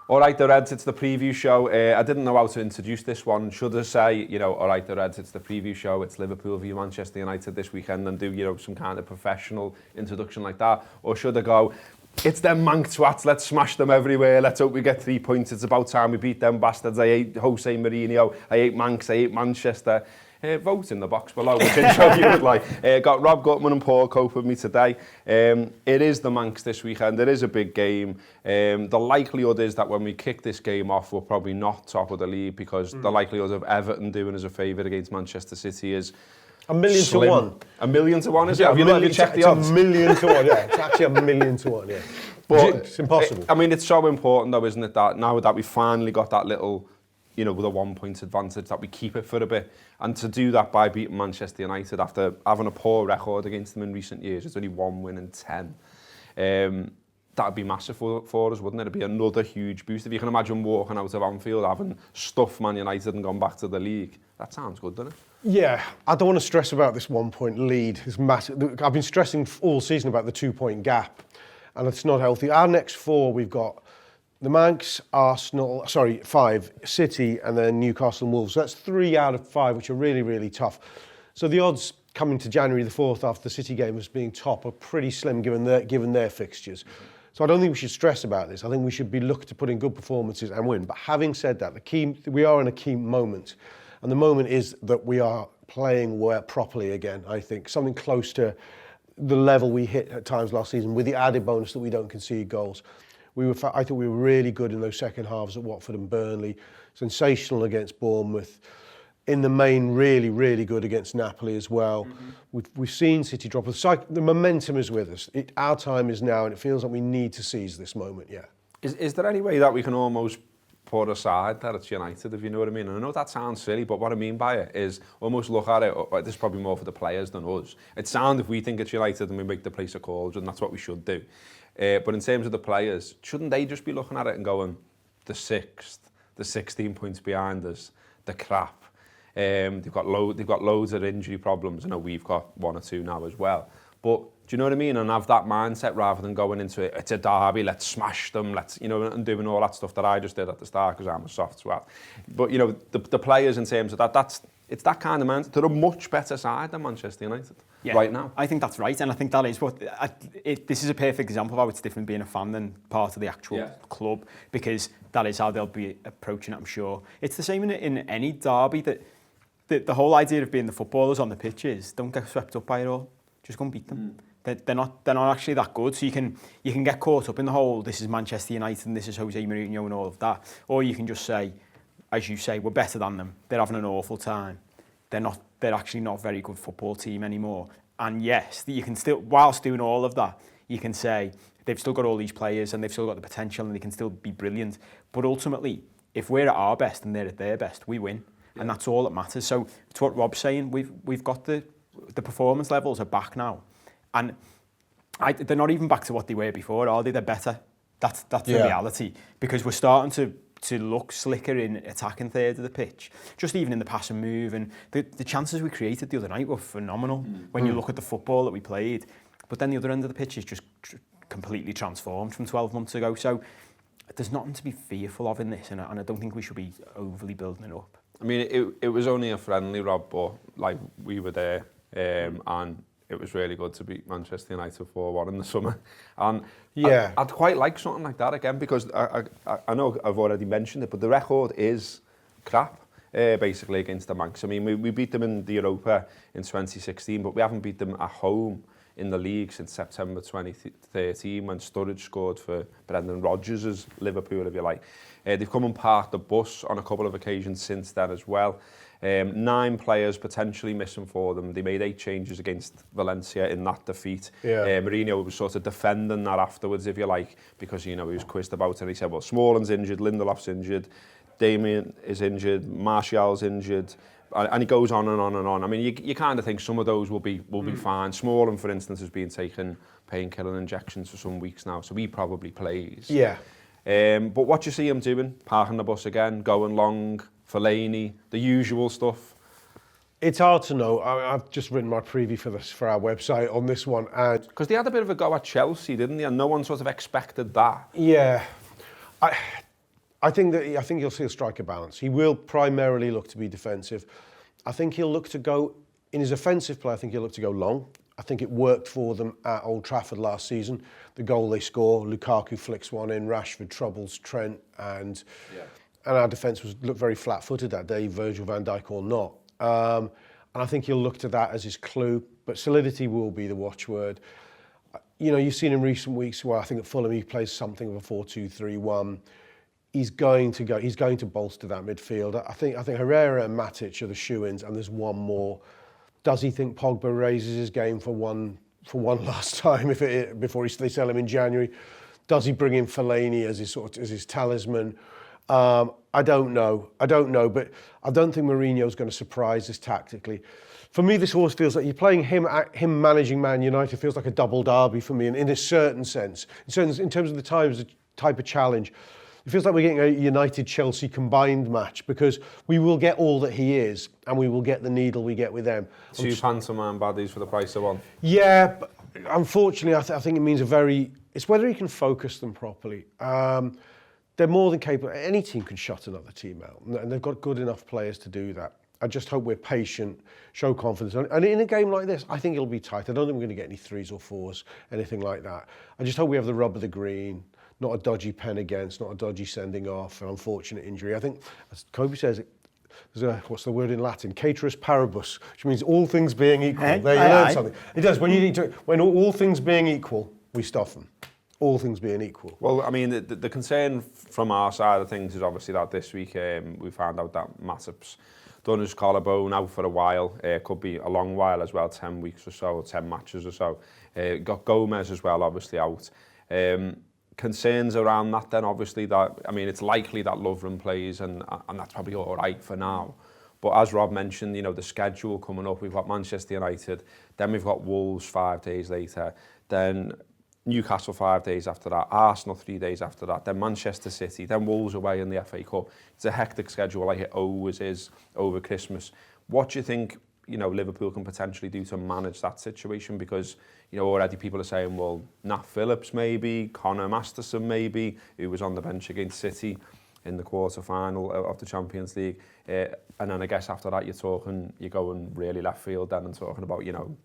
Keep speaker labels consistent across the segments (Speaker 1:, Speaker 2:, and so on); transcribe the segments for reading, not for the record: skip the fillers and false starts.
Speaker 1: All right, the Reds, it's the preview show. I didn't know how to introduce this one. Should I say, all right, the Reds, it's the preview show. It's Liverpool v Manchester United this weekend and do, some kind of professional introduction like that? Or should I go, it's them mank twats, let's smash them everywhere. Let's hope we get 3 points. It's about time we beat them bastards. I hate Jose Mourinho. I hate Manx. I hate Manchester. Vote in the box below which intro you would like. Got Rob Gutmann and Paul Cope with me today. It is the Manx this weekend. It is a big game. The likelihood is that when we kick this game off, we're probably not top of the league because the likelihood of Everton doing us a favour against Manchester City is
Speaker 2: 1,000,000
Speaker 1: slim.
Speaker 2: to 1.
Speaker 1: 1,000,000 to 1, is it? Have you not even checked the odds?
Speaker 2: It's 1,000,000 to 1, yeah. It's actually 1,000,000 to 1, yeah. But it's impossible.
Speaker 1: It's so important though, isn't it, that now that we finally got that little, with a 1 point advantage, that we keep it for a bit. And to do that by beating Manchester United after having a poor record against them in recent years, it's only 1 win in 10. That would be massive for us, wouldn't it? It'd be another huge boost. If you can imagine walking out of Anfield having stuffed Man United and gone back to the league, that sounds good, doesn't it?
Speaker 2: Yeah, I don't want to stress about this 1 point lead. It's massive. I've been stressing all season about the 2 point gap, and it's not healthy. Our next 4, we've got the Manx, Arsenal, 5, City, and then Newcastle and Wolves. So that's 3 out of 5, which are really, really tough. So the odds coming to January the 4th after the City game as being top are pretty slim given their fixtures. So I don't think we should stress about this. I think we should be looking to put in good performances and win. But having said that, we are in a key moment. And the moment is that we are playing properly again, I think. Something close to the level we hit at times last season with the added bonus that we don't concede goals. I thought we were really good in those second halves at Watford and Burnley. Sensational against Bournemouth. In the main, really, really good against Napoli as well. Mm-hmm. We've seen City drop. The momentum is with us. Our time is now, and it feels like we need to seize this moment, yeah.
Speaker 1: Is there any way that we can almost put aside that it's United, if you know what I mean? And I know that sounds silly, but what I mean by it is almost look at it, this is probably more for the players than us. It sounds if we think it's United and we make the place a call, and that's what we should do. But in terms of the players, shouldn't they just be looking at it and going, the 6th, the 16 points behind us, the crap. They've got loads of injury problems. I know we've got 1 or 2 now as well. But do you know what I mean? And have that mindset rather than going into it, it's a derby, let's smash them, and doing all that stuff that I just did at the start because I'm a soft swat. But, the players in terms of that, it's that kind of mindset. They're a much better side than Manchester United right now.
Speaker 3: I think that's right, and I think that is what... this is a perfect example of how it's different being a fan than part of the actual club, because that is how they'll be approaching it, I'm sure. It's the same in any derby, that the whole idea of being the footballers on the pitch is don't get swept up by it all. Just go and beat them. They're not actually that good, so you can get caught up in the whole, this is Manchester United and this is Jose Mourinho and all of that, or you can just say, as you say, we're better than them. They're having an awful time. They're actually not a very good football team anymore. And yes, you can still, whilst doing all of that, you can say they've still got all these players and they've still got the potential and they can still be brilliant. But ultimately, if we're at our best and they're at their best, we win. Yeah. And that's all that matters. So it's what Rob's saying. We've got the performance levels are back now. And they're not even back to what they were before, are they? They're better. That's the reality. Because we're starting to look slicker in attacking third of the pitch, just even in the pass and move, and the chances we created the other night were phenomenal when you look at the football that we played. But then the other end of the pitch is just completely transformed from 12 months ago. So there's nothing to be fearful of in this, and I don't think we should be overly building it up.
Speaker 1: I mean, it was only a friendly, Rob, but we were there, and it was really good to beat Manchester United 4-1 in the summer. And I'd quite like something like that again, because I know I've already mentioned it, but the record is crap, basically, against the Manx. I mean, we beat them in the Europa in 2016, but we haven't beat them at home in the league since September 2013 when Sturridge scored for Brendan Rodgers' Liverpool, if you like. They've come and parked the bus on a couple of occasions since then as well. 9 players potentially missing for them. They made 8 changes against Valencia in that defeat. Mourinho was sort of defending that afterwards, if you like, because he was quizzed about it. And he said, well, Smalling's injured, Lindelof's injured, Damien is injured, Martial's injured, and he goes on and on and on. I mean, you kind of think some of those will be fine. Smalling, for instance, has been taking painkiller injections for some weeks now, so he probably plays.
Speaker 2: Yeah.
Speaker 1: But what you see him doing, parking the bus again, going long, Fellaini, the usual stuff.
Speaker 2: It's hard to know. I've just written my preview for our website on this one, and
Speaker 1: because they had a bit of a go at Chelsea, didn't they? And no one sort of expected that.
Speaker 2: Yeah, I think you'll see a striker balance. He will primarily look to be defensive. I think he'll look to go, in his offensive play, I think he'll look to go long. I think it worked for them at Old Trafford last season. The goal they score, Lukaku flicks one in, Rashford troubles Trent, and our defence looked very flat-footed that day, Virgil van Dijk or not. And I think he'll look to that as his clue, but solidity will be the watchword. You know, you've seen in recent weeks where I think at Fulham he plays something of a 4-2-3-1. He's going to bolster that midfield. I think Herrera and Matic are the shoe-ins, and there's one more. Does he think Pogba raises his game for one last time before they sell him in January? Does he bring in Fellaini as his talisman? I don't know, but I don't think Mourinho's going to surprise us tactically. For me, this always feels like you're playing him managing Man United feels like a double derby for me, in a certain sense. In terms of the type of challenge, it feels like we're getting a United-Chelsea combined match, because we will get all that he is, and we will get the needle we get with them.
Speaker 1: Two pantomime baddies for the price of one.
Speaker 2: Yeah, but unfortunately, I think it means it's whether he can focus them properly. They're more than capable. Any team can shut another team out, and they've got good enough players to do that. I just hope we're patient, show confidence. And in a game like this, I think it'll be tight. I don't think we're going to get any 3s or 4s, anything like that. I just hope we have the rub of the green, not a dodgy pen against, not a dodgy sending off, an unfortunate injury. I think, as Kobe says, there's what's the word in Latin? Caterus paribus, which means all things being equal. There you learn something. It does. When all things being equal, we stuff them. All things being equal.
Speaker 1: Well, I mean, the concern from our side of things is obviously that this week we found out that Matip's done his collarbone out for a while. Could be a long while as well, 10 weeks or so, or 10 matches or so. Got Gomez as well, obviously out. Concerns around that then, obviously, that, I mean, it's likely that Lovren plays, and that's probably all right for now. But as Rob mentioned, you know, the schedule coming up, we've got Manchester United, then we've got Wolves 5 days later, then Newcastle 5 days after that, Arsenal 3 days after that, then Manchester City, then Wolves away in the FA Cup. It's a hectic schedule like it always is over Christmas. What do you think, you know, Liverpool can potentially do to manage that situation? Because, you know, already people are saying, well, Nat Phillips maybe, Connor Masterson maybe, who was on the bench against City in the quarter-final of the Champions League. And then I guess after that you're going really left field then and talking about, you know,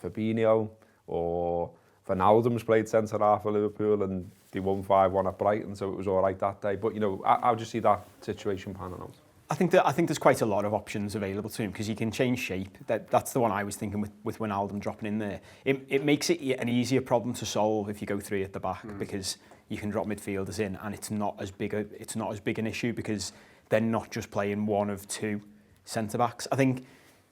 Speaker 1: Fabinho, or Wijnaldum's played centre-half for Liverpool and they won 5-1 at Brighton, so it was all right that day. But, you know, how do you see that situation panning out?
Speaker 3: I think there's quite a lot of options available to him, because he can change shape. That's the one I was thinking with Wijnaldum dropping in there. It makes it an easier problem to solve if you go 3 at the back, because you can drop midfielders in, and it's not as big an issue, because they're not just playing one of 2 centre backs. I think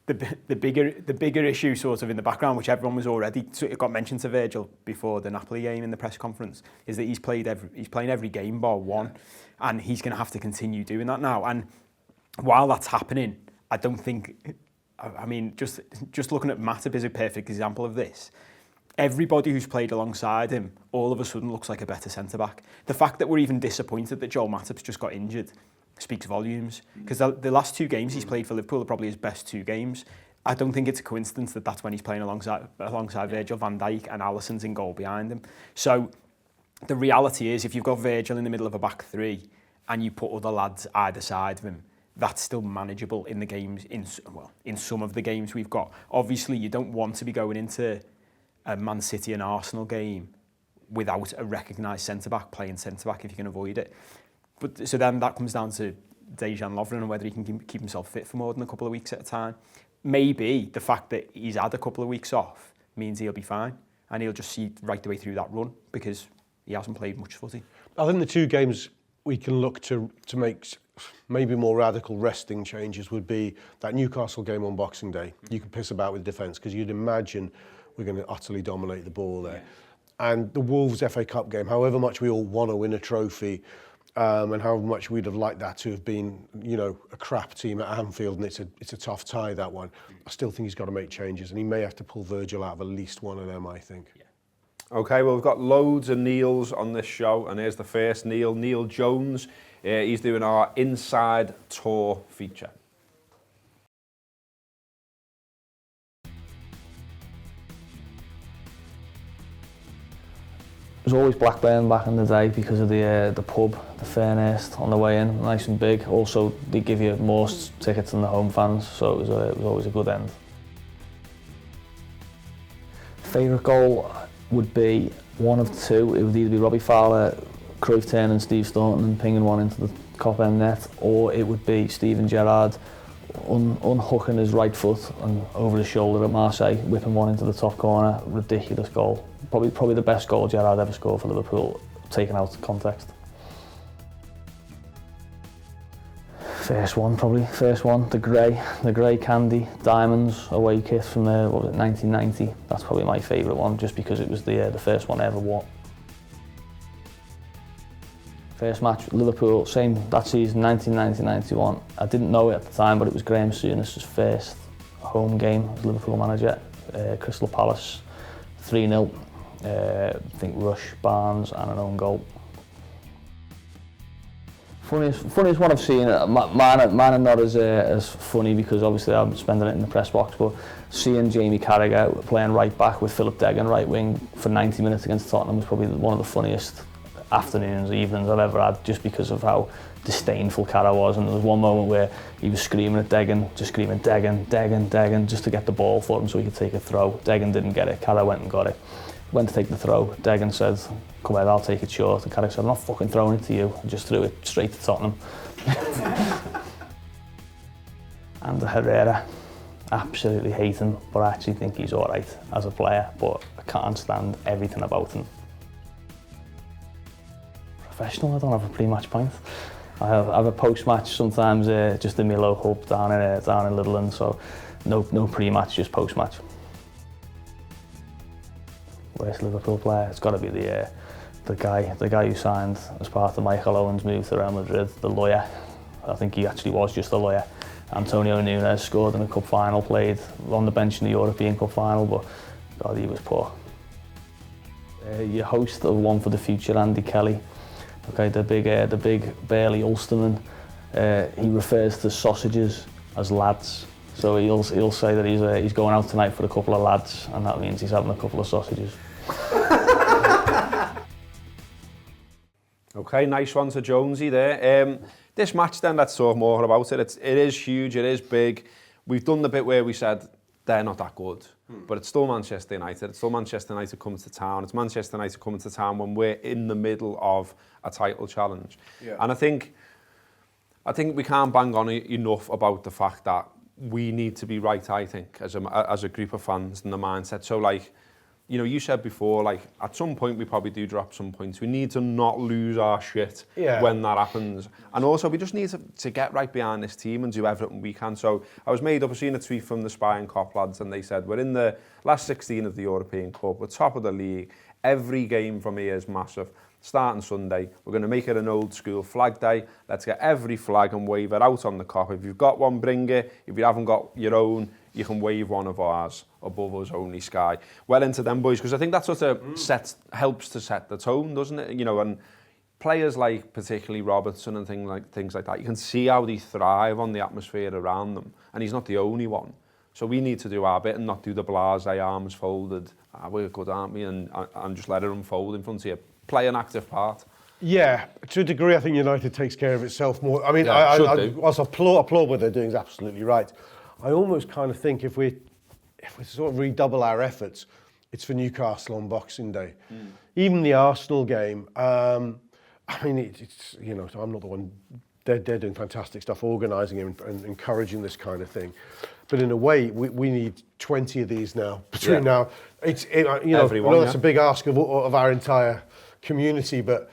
Speaker 3: the bigger issue sort of in the background, which everyone was already, so it got mentioned to Virgil before the Napoli game in the press conference, is that he's playing every game bar one, and he's going to have to continue doing that now. And while that's happening, I don't think, I mean, just looking at Matip is a perfect example of this. Everybody who's played alongside him all of a sudden looks like a better centre-back. The fact that we're even disappointed that Joel Matip's just got injured speaks volumes, because the last 2 games he's played for Liverpool are probably his best 2 games. I don't think it's a coincidence that that's when he's playing alongside Virgil van Dijk, and Alisson's in goal behind him. So the reality is, if you've got Virgil in the middle of a back 3 and you put other lads either side of him, that's still manageable in the games, in some of the games we've got. Obviously, you don't want to be going into a Man City and Arsenal game without a recognised centre-back playing centre-back if you can avoid it. But so then that comes down to Dejan Lovren and whether he can keep himself fit for more than a couple of weeks at a time. Maybe the fact that he's had a couple of weeks off means he'll be fine, and he'll just see right the way through that run, because he hasn't played much footy.
Speaker 2: I think the 2 games we can look to make maybe more radical resting changes would be that Newcastle game on Boxing Day. You can piss about with defence, because you'd imagine we're going to utterly dominate the ball there. Yeah. And the Wolves FA Cup game, however much we all want to win a trophy, and how much we'd have liked that to have been, you know, a crap team at Anfield, and it's a tough tie, that one. I still think he's got to make changes, and he may have to pull Virgil out of at least one of them, I think. Yeah.
Speaker 1: Okay, well, we've got loads of Neils on this show, and here's the first Neil Jones. He's doing our Inside Tour feature.
Speaker 4: was always Blackburn back in the day because of the pub, the Fairnest on the way in, nice and big. Also, they give you more tickets than the home fans, so it was always a good end. Favourite goal would be one of two. It would either be Robbie Fowler, Cruyff turning Steve Staunton and pinging one into the top end net, or it would be Steven Gerrard unhooking his right foot and over his shoulder at Marseille, whipping one into the top corner. Ridiculous goal. Probably the best goal Gerrard ever scored for Liverpool, taken out of context. First one, the grey candy diamonds away kit from 1990. That's probably my favourite one, just because it was the first one I ever won. First match, Liverpool, same that season, 1990-91. I didn't know it at the time, but it was Graham Souness's first home game as Liverpool manager. Crystal Palace, 3-0. I think Rush, Barnes and an own goal. Funniest one I've seen, mine are not as funny because obviously I'm spending it in the press box, but seeing Jamie Carragher playing right back with Philip Deggan right wing for 90 minutes against Tottenham was probably one of the funniest afternoons, evenings I've ever had, just because of how disdainful Carragher was. And there was one moment where he was screaming at Deggan, just screaming Deggan, Deggan, Deggan, just to get the ball for him so he could take a throw. Deggan didn't get it, Carragher went and got it. Went to take the throw, Deggan said, come ahead, I'll take it short. And Carragher said, I'm not fucking throwing it to you. And just threw it straight to Tottenham. And Herrera, absolutely hate him, but I actually think he's all right as a player, but I can't stand everything about him. Professional, I don't have a pre-match pint. I have a post-match sometimes, just in my local pub down in Littleland, so no pre-match, just post-match. Worst Liverpool player, it's got to be the guy who signed as part of Michael Owen's move to Real Madrid, the lawyer. I think he actually was just a lawyer. Antonio Nunes scored in a cup final, played on the bench in the European Cup final, but God, he was poor. Your host of One for the Future, Andy Kelly, okay, the big burly Ulsterman, he refers to sausages as lads. So he'll say that he's going out tonight for a couple of lads, and that means he's having a couple of sausages.
Speaker 1: Okay, nice one to Jonesy there. This match then, let's talk more about it. It is huge, it is big. We've done the bit where we said they're not that good, but it's still Manchester United. It's still Manchester United coming to town. It's Manchester United coming to town when we're in the middle of a title challenge. Yeah. And I think we can't bang on enough about the fact that we need to be right, I think, as a group of fans and the mindset. So, like, you know, you said before, like, at some point we probably do drop some points. We need to not lose our shit when that happens. And also, we just need to get right behind this team and do everything we can. So, I was made up, I've seen a tweet from the Spy and Cop lads, and they said, we're in the last 16 of the European Cup, we're top of the league, every game from here is massive. Starting Sunday, we're going to make it an old school flag day. Let's get every flag and wave it out on the Kop. If you've got one, bring it. If you haven't got your own, you can wave one of ours above us, only sky. Well into them, boys, because I think that's what helps to set the tone, doesn't it? You know, and players like particularly Robertson and things like that, you can see how they thrive on the atmosphere around them, and he's not the only one. So we need to do our bit and not do the blasé, arms folded, we're good, aren't we? And just let it unfold in front of you. Play an active part. Yeah,
Speaker 2: to a degree, I think United takes care of itself more. I mean, whilst I applaud what they're doing is absolutely right. I almost kind of think if we sort of redouble our efforts, it's for Newcastle on Boxing Day. Even the Arsenal game, I mean, it's you know, I'm not the one. They're doing fantastic stuff, organising and encouraging this kind of thing. But in a way, we need 20 of these now. Between now, you know, everyone, I know that's a big ask of our entire community, but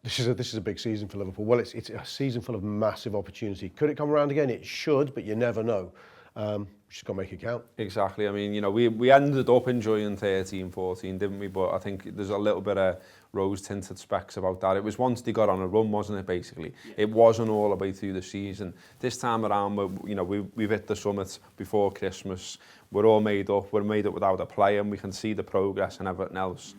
Speaker 2: this is a big season for Liverpool. Well, it's a season full of massive opportunity. Could it come around again? It should, but you never know. We just got to make it count. Exactly. I mean, you know, we ended up enjoying 13-14, didn't we? But I think there's a little bit of rose-tinted specs about that. It was once they got on a run, wasn't it, basically? Yeah. It wasn't all the way through the season. This time around, we've hit the summit before Christmas. We're all made up. We're made up without a player, and we can see the progress and everything else.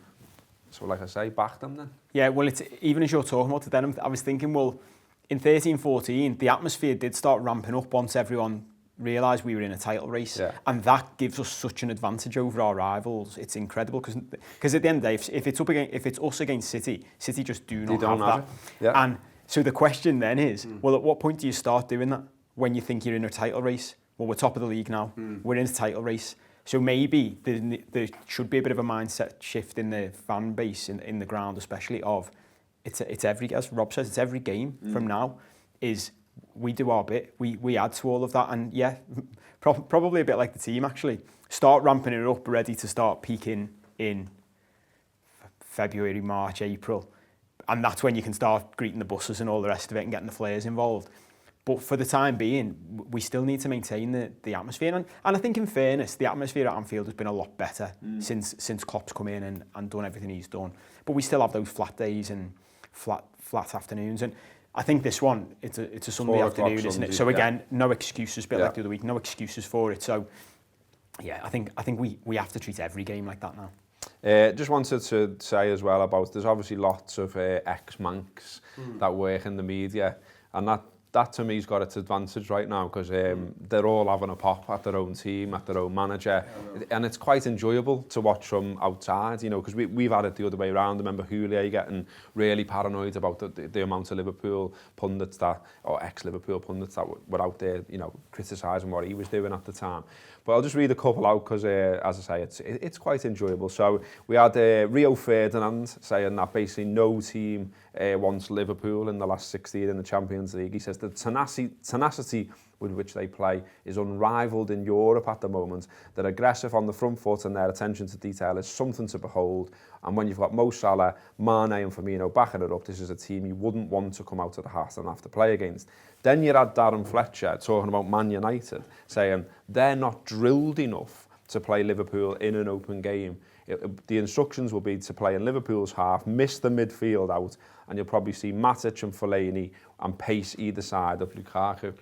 Speaker 2: So, like I say, back them then. Yeah, well, it's even as you're talking about it then, I was thinking, well, in 13-14, the atmosphere did start ramping up once everyone
Speaker 3: realise we were in a title race, and that gives us such an advantage over our rivals. It's incredible because at the end of the day, if it's us against City, City just do not have that.
Speaker 1: Yeah.
Speaker 3: And so the question then is, well, at what point do you start doing that? When you think you're in a title race? Well, we're top of the league now. We're in a title race. So maybe there should be a bit of a mindset shift in the fan base, in the ground especially, of it's every, as Rob says, it's every game from now is we do our bit, we add to all of that, and yeah, probably a bit like the team actually. Start ramping it up, ready to start peaking in February, March, April, and that's when you can start greeting the buses and all the rest of it and getting the players involved. But for the time being, we still need to maintain the atmosphere. And I think in fairness, the atmosphere at Anfield has been a lot better since Klopp's come in and done everything he's done. But we still have those flat days and flat afternoons. And I think this one, it's a Sunday afternoon, isn't it? So again, no excuses, bit like the other week, no excuses for it. So yeah, I think we have to treat every game like that now.
Speaker 1: Just wanted to say as well about, there's obviously lots of ex-Mancs that work in the media, and that to me has got its advantage right now, because they're all having a pop at their own team, at their own manager, and it's quite enjoyable to watch from outside, you know, because we've had it the other way around. I remember Julio getting really paranoid about the amount of Liverpool pundits or ex-Liverpool pundits that were out there, you know, criticising what he was doing at the time. But I'll just read a couple out because, as I say, it's quite enjoyable. So we had Rio Ferdinand saying that basically no team wants Liverpool in the last 16 in the Champions League. He says the tenacity with which they play is unrivaled in Europe at the moment. They're aggressive on the front foot and their attention to detail is something to behold. And when you've got Mo Salah, Mane and Firmino backing it up, this is a team you wouldn't want to come out of the hat and have to play against. Then you had Darren Fletcher talking about Man United, saying they're not drilled enough to play Liverpool in an open game. The instructions will be to play in Liverpool's half, miss the midfield out, and you'll probably see Matic and Fellaini and pace either side of Lukaku.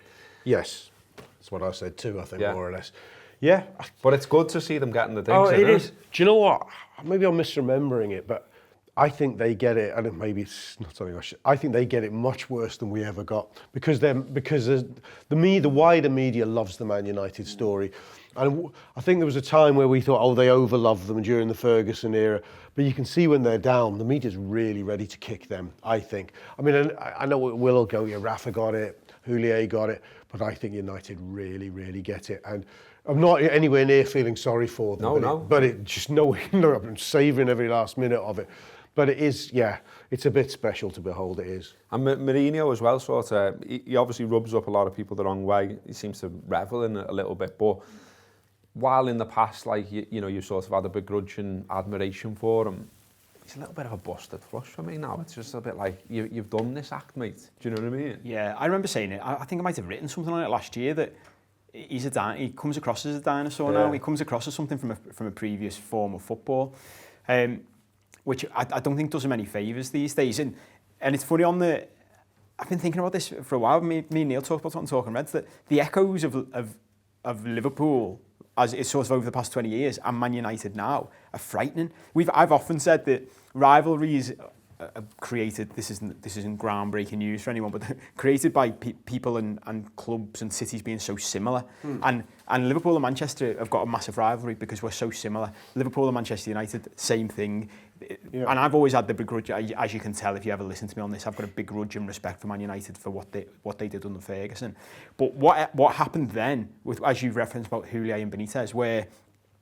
Speaker 2: Yes, that's what I said too, I think, more or less. Yeah.
Speaker 1: But it's good to see them getting the digs.
Speaker 2: Oh, it is. Do you know what? Maybe I'm misremembering it, but I think they get it, and maybe it's not something I should. I think they get it much worse than we ever got, because the wider media loves the Man United story, and I think there was a time where we thought, oh, they overloved them during the Ferguson era, but you can see when they're down, the media's really ready to kick them. I think. I mean, I know it will go. Yeah, Rafa got it, Houllier got it, but I think United really, really get it, and I'm not anywhere near feeling sorry for them. But it just I'm savouring every last minute of it. But it is, it's a bit special to behold, it is.
Speaker 1: And Mourinho as well, sort of, he obviously rubs up a lot of people the wrong way. He seems to revel in it a little bit. But while in the past, like, you know, you sort of had a begrudging admiration for him, he's a little bit of a busted flush for me now. It's just a bit like, you've done this act, mate. Do you know what I mean?
Speaker 3: Yeah, I remember saying it. I think I might have written something on it last year, that he comes across as a dinosaur now. He comes across as something from a previous form of football. Which I don't think does him any favours these days. And it's funny I've been thinking about this for a while. Me and Neil talked about it on Talking Reds, that the echoes of Liverpool, as it's sort of over the past 20 years, and Man United now, are frightening. I've often said that rivalries created, this isn't groundbreaking news for anyone, but created by people and clubs and cities being so similar. And Liverpool and Manchester have got a massive rivalry because we're so similar. Liverpool and Manchester United, same thing. Yeah. And I've always had the begrudge, as you can tell if you ever listen to me on this, I've got a begrudge and respect for Man United for what they did under Ferguson. But what happened then, with, as you referenced about Houllier and Benitez, where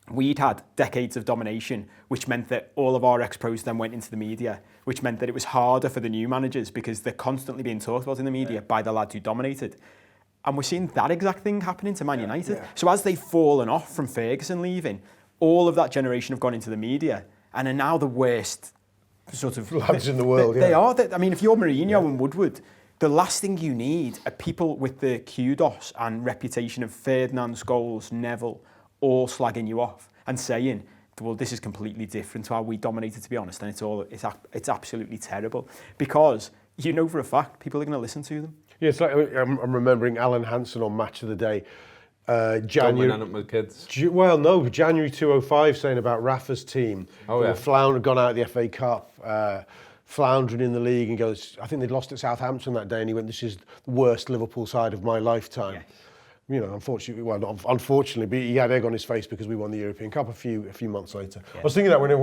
Speaker 3: we'd had decades of domination, which meant that all of our ex-pros then went into the media, which meant that it was harder for the new managers because they're constantly being talked about in the media by the lads who dominated. And we're seeing that exact thing happening to Man United. Yeah. So as they've fallen off from Ferguson leaving, all of that generation have gone into the media and are now the worst sort of
Speaker 2: lads in the world.
Speaker 3: They are. I mean, if you're Mourinho and Woodward, the last thing you need are people with the kudos and reputation of Ferdinand, Scholes, Neville, all slagging you off and saying, well, this is completely different to how we dominated, to be honest, and it's absolutely terrible, because you know for a fact people are going to listen to them.
Speaker 2: Yeah, it's like I'm remembering Alan Hansen on Match of the Day, January.
Speaker 1: With kids.
Speaker 2: January 2005, saying about Rafa's team. Gone out of the FA Cup, floundering in the league, and goes, I think they'd lost at Southampton that day, and he went, "This is the worst Liverpool side of my lifetime." Yeah. you know, unfortunately, well, not unfortunately, but he had egg on his face because we won the European Cup a few months later. I was thinking that when they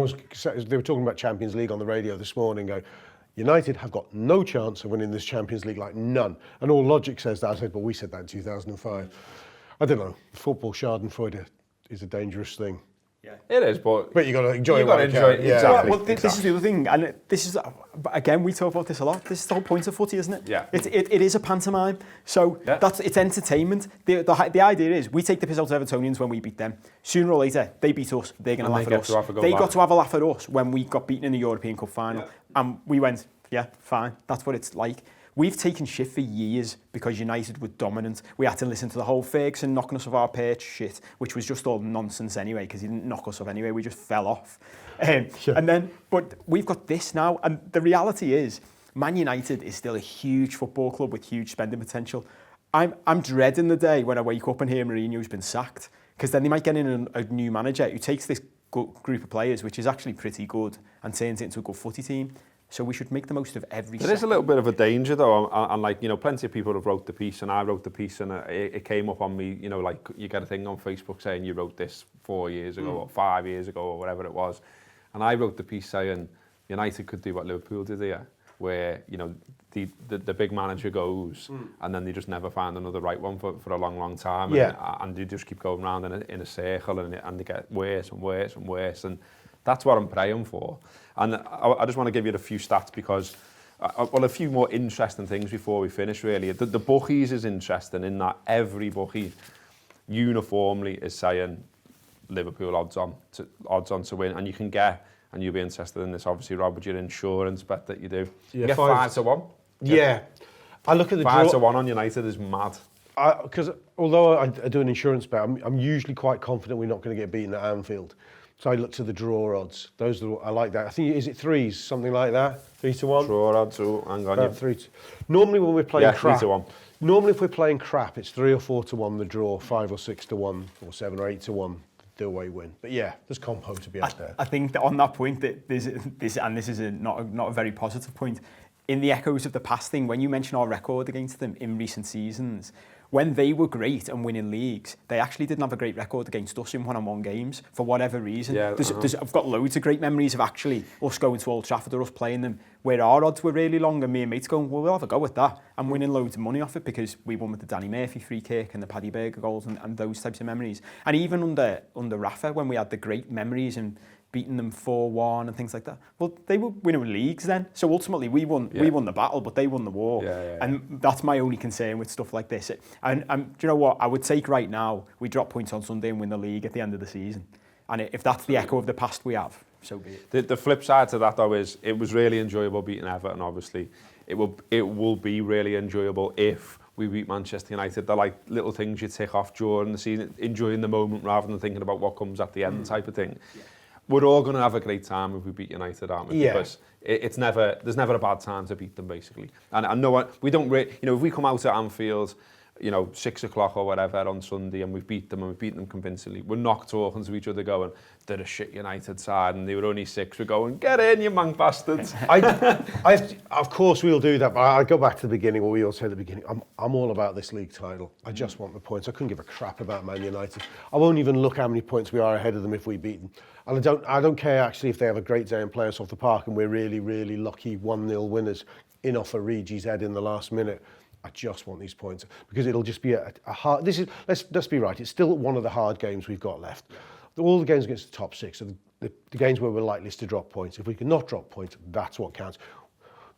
Speaker 2: were talking about Champions League on the radio this morning, United have got no chance of winning this Champions League, like none. And all logic says that. I said, well, we said that in 2005. I don't know. Football schadenfreude is a dangerous thing.
Speaker 3: Yeah.
Speaker 1: It is, but
Speaker 2: you got to enjoy it.
Speaker 1: You got to enjoy it.
Speaker 2: Yeah.
Speaker 1: Exactly.
Speaker 3: Well, this is the other thing, and this is again we talk about this a lot. This is the whole point of footy, isn't it?
Speaker 1: Yeah.
Speaker 3: It is a pantomime, so it's entertainment. The idea is we take the piss out of Evertonians when we beat them. Sooner or later, they beat us. They're going to laugh at us. They got to have a laugh at us when we got beaten in the European Cup final, and we went, yeah, fine. That's what it's like. We've taken shit for years because United were dominant. We had to listen to the whole Ferguson knocking us off our perch shit, which was just all nonsense anyway, because he didn't knock us off anyway. We just fell off. But we've got this now, and the reality is, Man United is still a huge football club with huge spending potential. I'm dreading the day when I wake up and hear Mourinho's been sacked, because then they might get in a new manager who takes this group of players, which is actually pretty good, and turns it into a good footy team. So we should make the most of every second.
Speaker 1: There is a little bit of a danger though, and like, you know, plenty of people have wrote the piece, and I wrote the piece, and it came up on me, you know, like you get a thing on Facebook saying you wrote this 4 years ago or 5 years ago or whatever it was, and I wrote the piece saying United could do what Liverpool did here, where, you know, the big manager goes and then they just never find another right one for a long time, and they just keep going round in a circle, and they get worse and worse and worse, and that's what I'm praying for. And I just want to give you a few stats because, a few more interesting things before we finish, really. The bookies is interesting in that every bookie uniformly is saying Liverpool odds on to win. And you can get, and you'll be interested in this, obviously, Rob, with your insurance bet that you do.
Speaker 2: Yeah,
Speaker 1: you get 5 to 1.
Speaker 2: Yeah. I look at the
Speaker 1: 5 to 1 on United is mad.
Speaker 2: Because although I do an insurance bet, I'm usually quite confident we're not going to get beaten at Anfield. So I look to the draw odds. Those are, I like that. I think, is it threes, something like that? 3 to 1?
Speaker 1: Draw odds, hang on.
Speaker 2: 3 to, normally when we're playing crap,
Speaker 1: 3 to 1.
Speaker 2: Normally if we're playing crap, it's 3 or 4 to 1 the draw, 5 or 6 to 1, or 7 or 8 to 1 the away win. But yeah, there's compo to be out there.
Speaker 3: I think that on that point, that this is not a very positive point. In the echoes of the past thing, when you mention our record against them in recent seasons, when they were great and winning leagues, they actually didn't have a great record against us in one-on-one games for whatever reason.
Speaker 1: Yeah,
Speaker 3: I've got loads of great memories of actually us going to Old Trafford or us playing them where our odds were really long, and me and mates going, well, we'll have a go at that, and winning loads of money off it because we won with the Danny Murphy free kick and the Paddy Berger goals and those types of memories. And even under Rafa, when we had the great memories and beating them 4-1 and things like that. Well, they were winning leagues then. So ultimately, we won the battle, but they won the war. And that's my only concern with stuff like this. And do you know what? I would take right now, we drop points on Sunday and win the league at the end of the season. And if that's the echo of the past we have, so be it.
Speaker 1: The flip side to that, though, is it was really enjoyable beating Everton, obviously. It will be really enjoyable if we beat Manchester United. They're like little things you tick off during the season, enjoying the moment rather than thinking about what comes at the end type of thing. Yeah. We're all going to have a great time if we beat United, aren't we?
Speaker 2: Yeah.
Speaker 1: Because there's never a bad time to beat them, basically. And no one, we don't really, you know, if we come out at Anfield, you know, 6 o'clock or whatever on Sunday and we've beat them convincingly, we're not talking to each other going, they're a shit United side and they were only 6. We're going, get in, you mank bastards.
Speaker 2: Of course we'll do that, but I go back to the beginning, what we all said at the beginning. I'm all about this league title. I just want the points. I couldn't give a crap about Man United. I won't even look how many points we are ahead of them if we beat them. And I don't care actually if they have a great day and play us off the park and we're really, really lucky 1-0 winners in off Origi's head in the last minute. I just want these points because it'll just be a hard. Let's be right. It's still one of the hard games we've got left. All the games against the top 6 are the games where we're likeliest to drop points. If we can not drop points, that's what counts.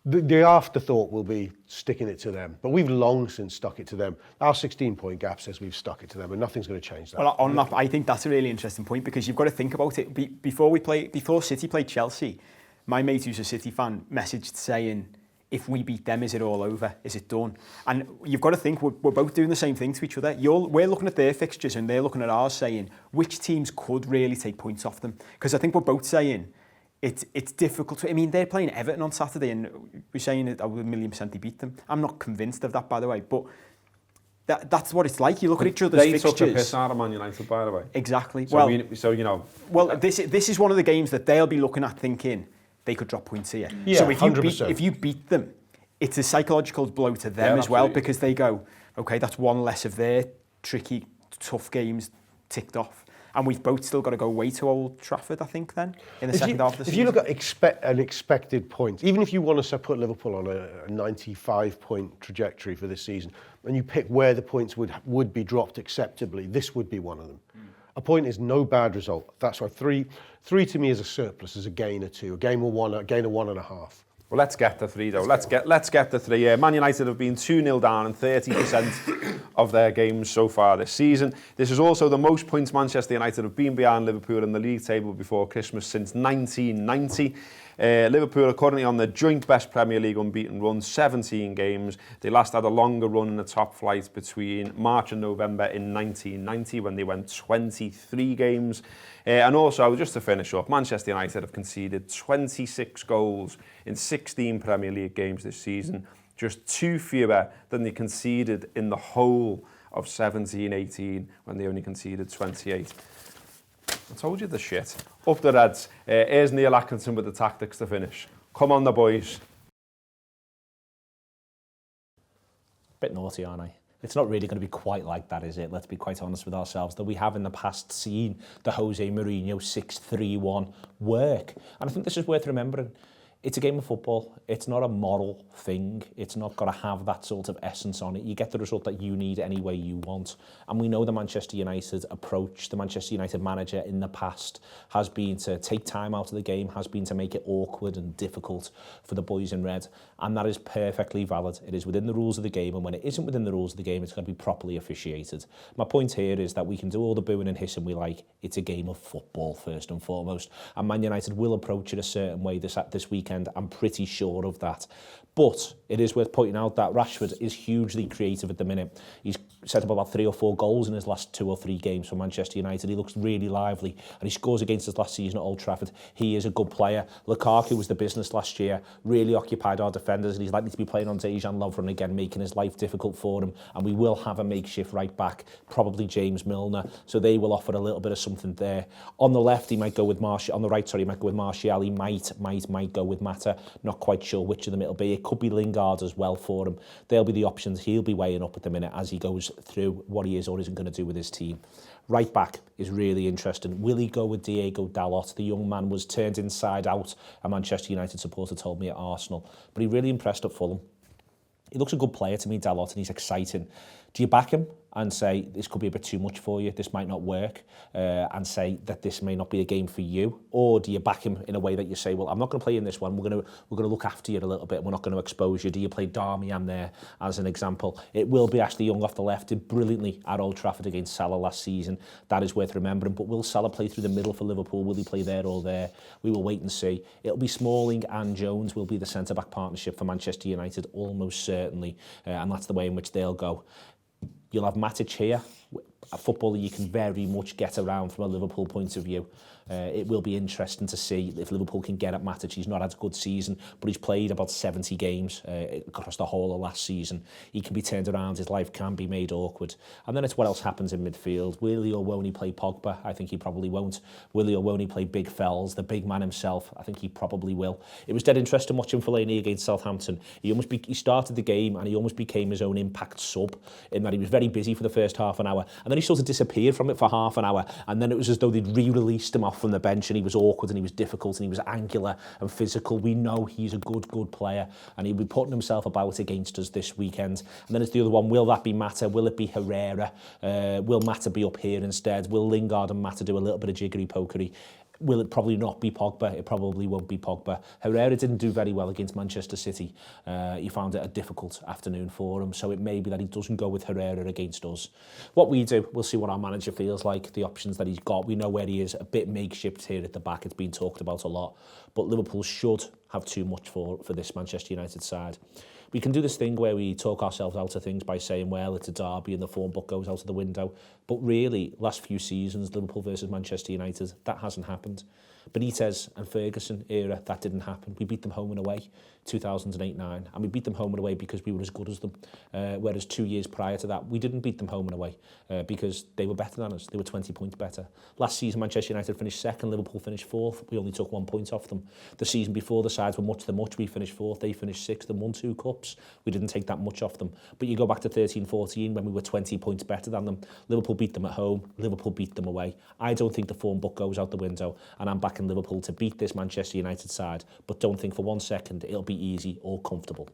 Speaker 2: The afterthought will be sticking it to them, but we've long since stuck it to them. Our 16-point gap says we've stuck it to them, and nothing's going to change that.
Speaker 3: Well, on that, I think that's a really interesting point because you've got to think about it. Before City played Chelsea, my mate who's a City fan messaged saying, if we beat them, is it all over? Is it done? And you've got to think we're both doing the same thing to each other. We're looking at their fixtures and they're looking at ours saying, which teams could really take points off them? Because I think we're both saying it's difficult. I mean, they're playing Everton on Saturday and we're saying that 1,000,000% they beat them. I'm not convinced of that, by the way, but that's what it's like. You look at each other's fixtures.
Speaker 1: They took the piss out of Man United, by the way.
Speaker 3: Exactly.
Speaker 1: So, you know...
Speaker 3: Well, this is one of the games that they'll be looking at thinking, they could drop points here.
Speaker 2: Yeah,
Speaker 3: so
Speaker 2: if
Speaker 3: you beat them, it's a psychological blow to them as well because they go, okay, that's one less of their tricky, tough games ticked off. And we've both still got to go away to Old Trafford, I think, then, in the second half of the season.
Speaker 2: If you look at an expected point, even if you want to put Liverpool on a 95-point trajectory for this season, and you pick where the points would be dropped acceptably, this would be one of them. A point is no bad result. That's why three to me is a surplus, is a gain or two. A gain of 1.5.
Speaker 1: Well, let's get the 3 though. Let's get the 3. Man United have been 2-0 down in 30% of their games so far this season. This is also the most points Manchester United have been behind Liverpool in the league table before Christmas since 1990. Liverpool are currently on the joint best Premier League unbeaten run, 17 games. They last had a longer run in the top flight between March and November in 1990 when they went 23 games. And also, just to finish up, Manchester United have conceded 26 goals in 16 Premier League games this season, just 2 fewer than they conceded in the whole of 17-18 when they only conceded 28. I told you the shit. Up the Reds. Here's Neil Atkinson with the tactics to finish. Come on, the boys.
Speaker 5: Bit naughty, aren't I? It's not really going to be quite like that, is it? Let's be quite honest with ourselves. That we have in the past seen the Jose Mourinho 6-3-1 work. And I think this is worth remembering. It's a game of football. It's not a moral thing. It's not got to have that sort of essence on it. You get the result that you need any way you want. And we know the Manchester United approach, the Manchester United manager in the past has been to take time out of the game, has been to make it awkward and difficult for the boys in red. And that is perfectly valid. It is within the rules of the game. And when it isn't within the rules of the game, it's going to be properly officiated. My point here is that we can do all the booing and hissing we like. It's a game of football, first and foremost. And Man United will approach it a certain way this weekend. I'm pretty sure of that. But it is worth pointing out that Rashford is hugely creative at the minute. He's set up about 3 or 4 goals in his last 2 or 3 games for Manchester United. He looks really lively and he scores against us last season at Old Trafford. He is a good player. Lukaku was the business last year, really occupied our defenders, and he's likely to be playing on Dejan Lovren again, making his life difficult for him. And we will have a makeshift right back, probably James Milner. So they will offer a little bit of something there. On the left, he might go with Martial. On the right, sorry, he might go with Martial. He might go with Mata. Not quite sure which of them it'll be. It could be Lingard as well for him. They'll be the options he'll be weighing up at the minute as he goes through what he is or isn't going to do with his team. Right back is really interesting. Will he go with Diego Dalot? The young man was turned inside out, a Manchester United supporter told me at Arsenal. But he really impressed at Fulham. He looks a good player to me, Dalot, and he's exciting. Do you back him and say, this could be a bit too much for you, this might not work, and say that this may not be a game for you? Or do you back him in a way that you say, well, I'm not going to play in this one, we're going to look after you a little bit, we're not going to expose you? Do you play Darmian there as an example? It will be Ashley Young off the left, did brilliantly at Old Trafford against Salah last season. That is worth remembering. But will Salah play through the middle for Liverpool? Will he play there or there? We will wait and see. It'll be Smalling and Jones will be the centre-back partnership for Manchester United, almost certainly, and that's the way in which they'll go. You'll have Matic here, a footballer you can very much get around from a Liverpool point of view. It will be interesting to see if Liverpool can get at Matic. He's not had a good season, but he's played about 70 games across the whole of last season. He can be turned around, his life can be made awkward. And then it's what else happens in midfield. Will he or won't he play Pogba? I think he probably won't. Will he or won't he play Big Fells, the big man himself? I think he probably will. It was dead interesting watching Fellaini against Southampton. He started the game and he almost became his own impact sub, in that he was very busy for the first half an hour and then he sort of disappeared from it for half an hour, and then it was as though they'd re-released him off from the bench, and he was awkward and he was difficult and he was angular and physical. We know he's a good player, and he'll be putting himself about against us this weekend. And then it's the other one. Will that be Mata? Will it be Herrera? Will Mata be up here instead? Will Lingard and Mata do a little bit of jiggery-pokery? Will it probably not be Pogba? It probably won't be Pogba. Herrera didn't do very well against Manchester City. He found it a difficult afternoon for him, so it may be that he doesn't go with Herrera against us. What we do, we'll see what our manager feels like, the options that he's got. We know where he is, a bit makeshift here at the back. It's been talked about a lot, but Liverpool should have too much for this Manchester United side. We can do this thing where we talk ourselves out of things by saying, well, it's a derby and the form book goes out of the window. But really, last few seasons, Liverpool versus Manchester United, that hasn't happened. Benitez and Ferguson era, that didn't happen. We beat them home and away, 2008-9, and we beat them home and away because we were as good as them. Whereas 2 years prior to that, we didn't beat them home and away because they were better than us. They were 20 points better. Last season, Manchester United finished second, Liverpool finished fourth. We only took 1 point off them. The season before, the sides were much the much. We finished fourth, they finished sixth and won 2 cups. We didn't take that much off them. But you go back to 13-14 when we were 20 points better than them. Liverpool beat them at home, Liverpool beat them away. I don't think the form book goes out the window, and I'm backing Liverpool to beat this Manchester United side, but don't think for 1 second it'll be easy or comfortable.